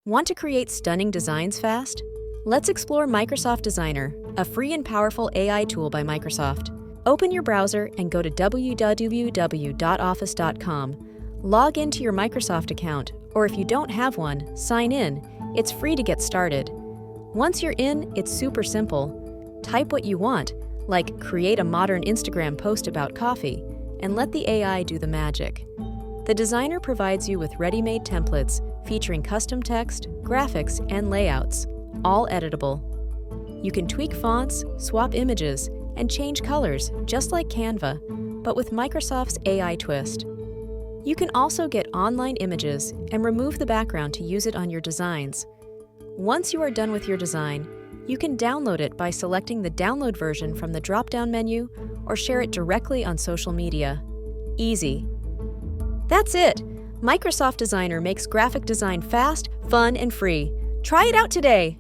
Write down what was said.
Want to create stunning designs fast? Let's explore Microsoft Designer, a free and powerful AI tool by Microsoft. Open your browser and go to www.office.com. Log into your Microsoft account, or if you don't have one, sign in. It's free to get started. Once you're in, it's super simple. Type what you want, like create a modern Instagram post about coffee, and let the AI do the magic. The designer provides you with ready-made templates featuring custom text, graphics, and layouts, all editable. You can tweak fonts, swap images, and change colors just like Canva, but with Microsoft's AI twist. You can also get online images and remove the background to use it on your designs. Once you are done with your design, you can download it by selecting the download version from the drop-down menu or share it directly on social media. Easy. That's it! Microsoft Designer makes graphic design fast, fun, and free. Try it out today!